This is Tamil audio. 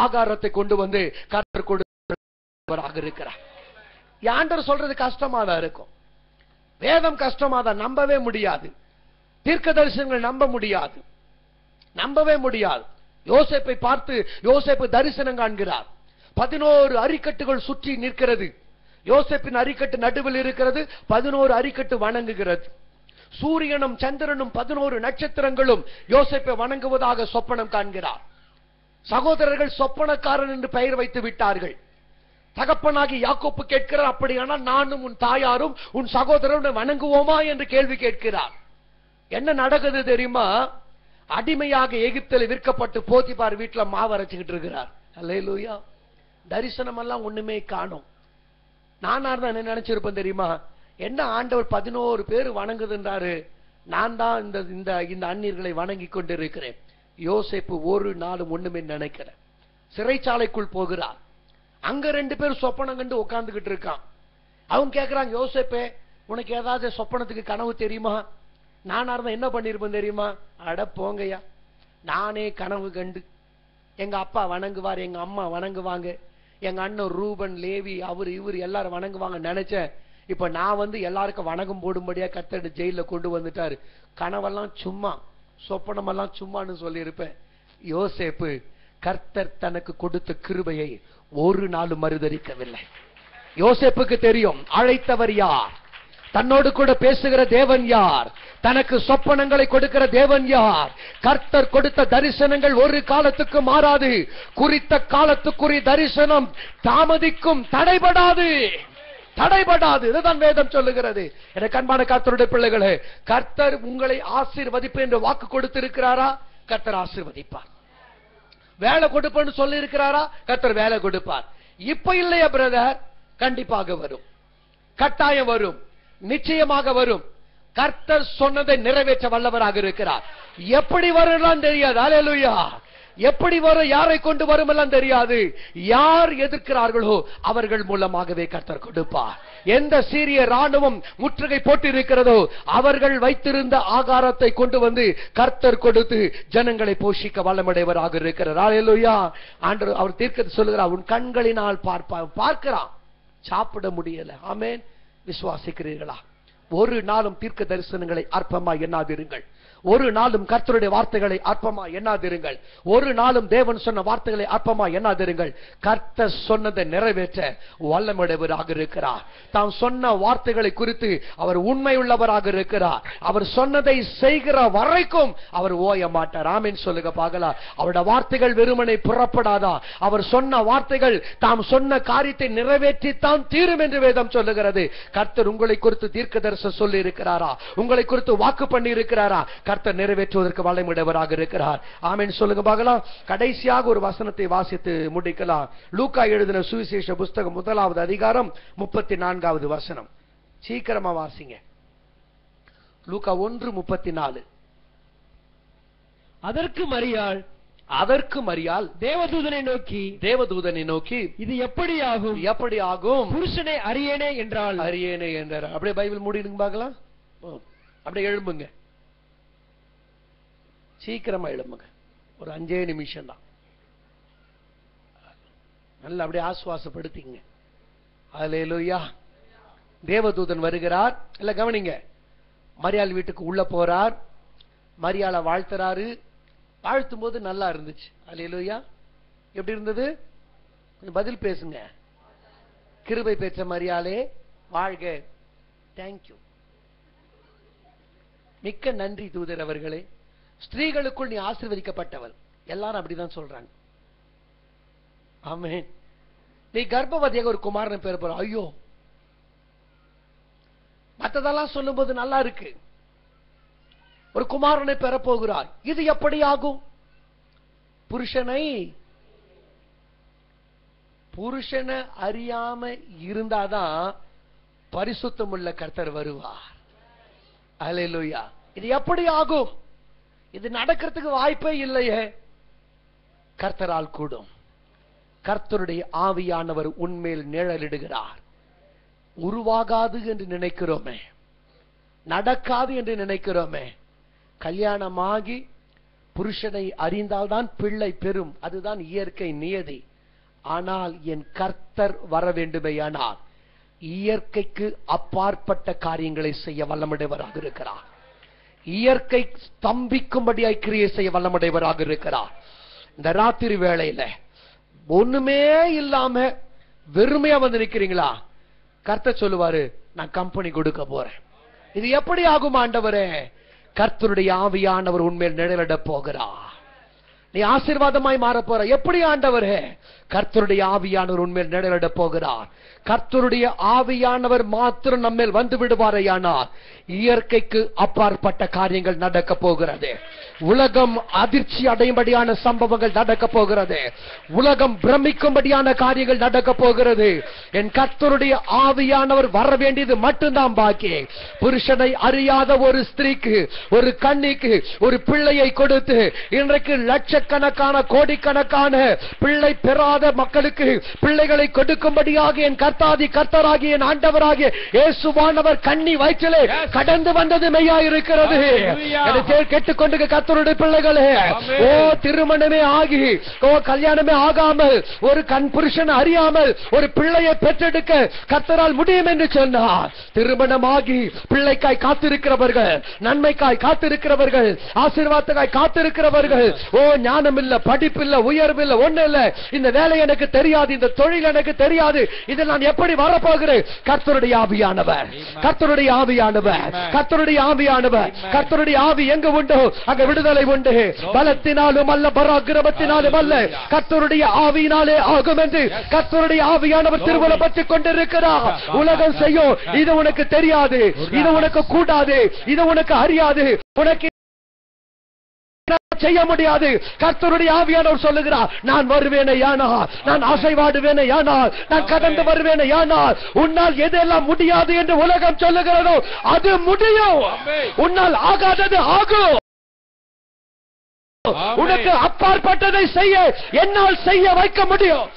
ஆகாரத்தை கொண்டு வந்து கர்த்தர் கொடுக்கிறவராக இருக்கிறார். ஆண்டவர் சொல்றது கஷ்டமா தான் இருக்கும், வேதம் கஷ்டமா தான், நம்பவே முடியாது, தீர்க்க தரிசனங்கள் நம்ப முடியாது, நம்பவே முடியாது. யோசேப்பை பார்த்து யோசேப்பு தரிசனம் காண்கிறார். 11 அரிக்கட்டுகள் சுற்றி நிற்கிறது. யோசேப்பின் அரிக்கட்டு நடுவில் இருக்கிறது. 11 அரிக்கட்டு வணங்குகிறது. சூரியனும் சந்திரனும் 11 நட்சத்திரங்களும் யோசேப்பை வணங்குவதாக சொப்பனம் காண்கிறார். சகோதரர்கள் சொப்பனக்காரன் என்று பெயர் வைத்து விட்டார்கள். தகப்பனாகி யாக்கோப்பு கேட்கிறார், அப்படியானால் நானும் உன் தாயாரும் உன் சகோதரரும் வணங்குவோமா என்று கேள்வி கேட்கிறார். என்ன நடக்குது தெரியுமா? அடிமையாக எகிப்தில் விற்கப்பட்டு போத்திபார் வீட்டுல மாவு அரைச்சுக்கிட்டு இருக்கிறார். அல்லேலூயா. தரிசனம் எல்லாம் ஒண்ணுமே காணும். நானா தான் என்ன நினைச்சிருப்பேன் தெரியுமா? என்ன ஆண்டவர் 11 பேர் வணங்குதுன்றாரு, நான் தான் இந்த அந்நியர்களை வணங்கி கொண்டிருக்கிறேன். யோசேப்பு ஒரு நாளும் ஒண்ணுமே நினைக்கிற. சிறைச்சாலைக்குள் போகிறார். அங்க 2 பேர் சொப்பனம் கண்டு உட்கார்ந்துகிட்டு இருக்கான். அவங்க கேட்கிறாங்க, யோசேப்பே உனக்கு ஏதாவது சொப்பனத்துக்கு கனவு தெரியுமா? நானா இருந்தா என்ன பண்ணிருப்பேன் தெரியுமா? அட போங்கய்யா, நானே கனவு கண்டு எங்க அப்பா வணங்குவார், எங்க அம்மா வணங்குவாங்க, எங்க அண்ணன் ரூபன் லேவி அவரு இவரு எல்லாரும் வணங்குவாங்க நினைச்சேன். இப்ப நான் வந்து எல்லாருக்கும் வணக்கம் போடும்படியா கர்த்தர் ஜெயில கொண்டு வந்துட்டாரு. கனவெல்லாம் சும்மா, சொப்பனமெல்லாம் சும்மான்னு சொல்லி இருப்பேன். யோசேப்பு கர்த்தர் தனக்கு கொடுத்த கிருபையை ஒரு நாள் மறுதலிக்கவில்லை. யோசேப்புக்கு தெரியும் அழைத்தவர் யார், தன்னோடு கூட பேசுகிற தேவன் யார், தனக்கு சொப்பனங்களை கொடுக்கிற தேவன் யார். கர்த்தர் கொடுத்த தரிசனங்கள் ஒரு காலத்துக்கு மாறாது. குறித்த காலத்துக்குரிய தரிசனம் தாமதிக்கும், தடைபடாது, தடைபடாது. இதுதான் வேதம் சொல்லுகிறது. எனக்கு அன்பான கர்த்தருடைய பிள்ளைகளே, கர்த்தர் உங்களை ஆசீர்வதிப்பேன் என்று வாக்கு கொடுத்திருக்கிறாரா? கர்த்தர் ஆசீர்வதிப்பார். வேலை கொடுப்பேன்னு சொல்லி இருக்கிறாரா? கர்த்தர் வேலை கொடுப்பார். இப்ப இல்லையா பிரதர்? கண்டிப்பாக வரும், கட்டாயம் வரும், நிச்சயமாக வரும். கர்த்தர் சொன்னதை நிறைவேற்ற வல்லவராக இருக்கிறார். எப்படி வரும் தெரியாது. அல்லேலூயா. எப்படி வரும், யாரை கொண்டு வரும் எல்லாம் தெரியாது. யார் எதிர்க்கிறார்களோ அவர்கள் மூலமாகவே கர்த்தர் கொடுப்பார். எந்த சீரிய ராணுவம் முற்றுகை போட்டு இருக்கிறதோ அவர்கள் வைத்திருந்த ஆகாரத்தை கொண்டு வந்து கர்த்தர் கொடுத்து ஜனங்களை போஷிக்க வல்லமுடையவராக இருக்கிறார். அல்லேலூயா. ஆண்டவர் அவர் தீர்க்கத்தை சொல்லுகிறார், உன் கண்களினால் பார்க்கிறான், சாப்பிட முடியல. ஆமென். விசுவாசிக்கிறீர்களா? ஒரு நாளும் தீர்க்க தரிசனங்களை அற்பமாய் எண்ணாதிருங்கள். ஒரு நாளும் கர்த்தருடைய வார்த்தைகளை அற்பமாய் எண்ணாதிருங்கள். ஒரு நாளும் தேவன் சொன்ன வார்த்தைகளை அற்பமாய் எண்ணாதிருங்கள். கர்த்தர் சொன்னதை நிறைவேற்ற வல்லமுடையவராக இருக்கிறார். தாம் சொன்ன வார்த்தைகளை குறித்து அவர் உண்மை உள்ளவராக இருக்கிறார். அவர் சொன்னதை செய்கிற வரைக்கும் அவர் ஓய மாட்டார். ஆமென் சொல்லுங்க பார்க்கலாம். அவருடைய வார்த்தைகள் வெறுமனே புறப்படாதா? அவர் சொன்ன வார்த்தைகள் தாம் சொன்ன காரியத்தை நிறைவேற்றித்தான் தீரும் என்று வேதம் சொல்லுகிறது. கர்த்தர் உங்களை குறித்து தீர்க்க தரிசனம் சொல்லி இருக்கிறாரா? உங்களை குறித்து வாக்கு பண்ணி இருக்கிறாரா? கர்த்தர் நிறைவேற்றுவதற்கு வல்லமையுடையவராக இருக்கிறார். ஆமென் சொல்லுங்க பார்க்கலாம். கடைசியாக ஒரு வசனத்தை வாசித்து முடிக்கலாம். லூக்கா எழுதின சுவிசேஷ புஸ்தகம் 1வது அதிகாரம் 34வது வசனம். சீக்கிரமா வாசிங்க. லூக்கா 1:34. அதற்கு மரியாள் தேவதூதனை நோக்கி இது எப்படி ஆகும் புருஷனை அறியேனே என்றாள். அப்படியே பைபிள் மூடிடுங்க பார்க்கலாம். அப்படியே எழும்புங்க, சீக்கிரமா எழும்புங்க. ஒரு 5 நிமிஷம் தான். நல்லா அப்படியே ஆசுவாசப்படுத்திங்க. அல்லேலூயா. தேவதூதன் வருகிறார். இல்ல கவனிங்க, மரியாள் வீட்டுக்கு உள்ள போறார். மரியாளை வாழ்த்துறாரு. வாழ்த்தும் போது நல்லா இருந்துச்சு. அல்லேலூயா. எப்படி இருந்தது? கொஞ்சம் பதில் பேசுங்க. கிருபை பெற்ற மரியாளே வாழ்க. தேங்க்யூ, மிக்க நன்றி தூதர் அவர்களே. ஸ்திரீகளுக்குள் நீ ஆசீர்வதிக்கப்பட்டவள். எல்லாரும் அப்படிதான் சொல்றாங்க. ஆமென். நீ கர்ப்பவதியாக ஒரு குமாரனை பெற போற. ஐயோ, மற்றதெல்லாம் சொல்லும் போது நல்லா இருக்கு. ஒரு குமாரனை பெற போகிறார். இது எப்படி ஆகும்? புருஷனை அறியாம இருந்தாதான் பரிசுத்தம் உள்ள கர்த்தர் வருவார். அல்லேலூயா. இது எப்படி ஆகும்? இது நடக்கிறதுக்கு வாய்ப்பே இல்லையே. கர்த்தரால் கூடும். கர்த்தருடைய ஆவியானவர் உன்மேல் நிழலிடுகிறார். உருவாகாது என்று நினைக்கிறோமே, நடக்காது என்று நினைக்கிறோமே, கல்யாணமாகி புருஷனை அறிந்தால்தான் பிள்ளை பெறும், அதுதான் இயற்கை நியதி. ஆனால் என் கர்த்தர் வர வேண்டுமேயானால் இயற்கைக்கு அப்பாற்பட்ட காரியங்களை செய்ய வல்லமுடையவராக இருக்கிறார். இயற்கை ஸ்தம்பிக்கும்படியாய் கிரியை செய்ய வல்லமுடையவராக இருக்கிறார். இந்த ராத்திரி வேளையில ஒண்ணுமே இல்லாம வெறுமையா வந்து நிக்கிறீங்களா? கர்த்தர் சொல்லுவாரு, நான் கம்பெனி கொடுக்க போறேன். இது எப்படி ஆகும் ஆண்டவரே? கர்த்தருடைய ஆவியானவர் உண்மையில் நிழலிட போகிறார். நீ ஆசீர்வாதமாய் மாற போற. எப்படி ஆண்டவரே? கர்த்தருடைய ஆவியானவர் உண்மையில் நிழலிட போகிறார். கர்த்தருடைய ஆவியானவர் மாத்திரம் நம்மேல் வந்து விடுவாரையானால் இயற்கைக்கு அப்பாற்பட்ட காரியங்கள் நடக்க போகிறது. உலகம் அதிர்ச்சி அடையும்படியான சம்பவங்கள் நடக்க போகிறது. உலகம் பிரமிக்கும்படியான காரியங்கள் நடக்க போகிறது. என் கர்த்தருடைய ஆவியானவர் வர வேண்டியது மட்டும்தான் பாக்கி. புருஷனை அறியாத ஒரு ஸ்திரீக்கு, ஒரு கன்னிக்கு ஒரு பிள்ளையை கொடுத்து இன்றைக்கு லட்சக்கணக்கான கோடிக்கணக்கான பிள்ளை பெறாத மக்களுக்கு பிள்ளைகளை கொடுக்கும்படியாக என் கர்த்தராகிய என் ஆண்டவராகிய இயேசுவானவர் கன்னி வயிற்றிலே கடந்து வந்தது மெய்யா இருக்கிறது. கேட்டுக்கொண்டு கர்த்தருடைய பிள்ளைகளே, ஓ திருமணமே ஆகி, ஓ கல்யாணமே ஆகாமல், ஒரு கண் புருஷன் அறியாமல் ஒரு பிள்ளையை பெற்றெடுக்க கர்த்தரால் முடியும் என்று சொன்னார். திருமணமாகி பிள்ளைக்காய் காத்திருக்கிறவர்கள், நன்மைக்காய் காத்திருக்கிறவர்கள், ஆசீர்வாதத்துக்காய் காத்திருக்கிறவர்கள், ஓ ஞானம் இல்ல, படிப்பு இல்ல, உயர்வு இல்ல, ஒண்ணு இல்ல, இந்த வேலை எனக்கு தெரியாது, இந்த தொழில் எனக்கு தெரியாது, இதில் நான் எப்படி வரப்போகிறேன்? கர்த்தருடைய ஆவியானவர், கர்த்தருடைய ஆவியானவர், கர்த்தருடைய ஆவியானவர், கர்த்தருடைய ஆவி எங்க உண்டோ அங்க விடுதலை உண்டு. பலத்தினாலும் அல்ல, பராக்கிரமத்தினாலும் அல்ல, கர்த்தருடைய ஆவியினாலே ஆகும் என்று கர்த்தருடைய ஆவியானவர் திருவலப்பட்டுக் கொண்டிருக்கிறார். உலகம் செய்யும், இது உனக்கு தெரியாது, இது உனக்கு கூடாது, இது உனக்கு அறியாது, உனக்கு செய்ய முடியாது. கர்த்தருடைய ஆவியானவர் சொல்லுகிறார், நான் வருவேனே யானால், நான் அசைவாடுவேனே யானால், நான் கடந்து வருவேனே யானால், உன்னால் எதெல்லாம் முடியாது என்று உலகம் சொல்லுகிறதோ அது முடியும். உன்னால் ஆகாதது ஆகும். உனக்கு அப்பாற்பட்டதை செய்ய என்னால் செய்ய வைக்க முடியும்.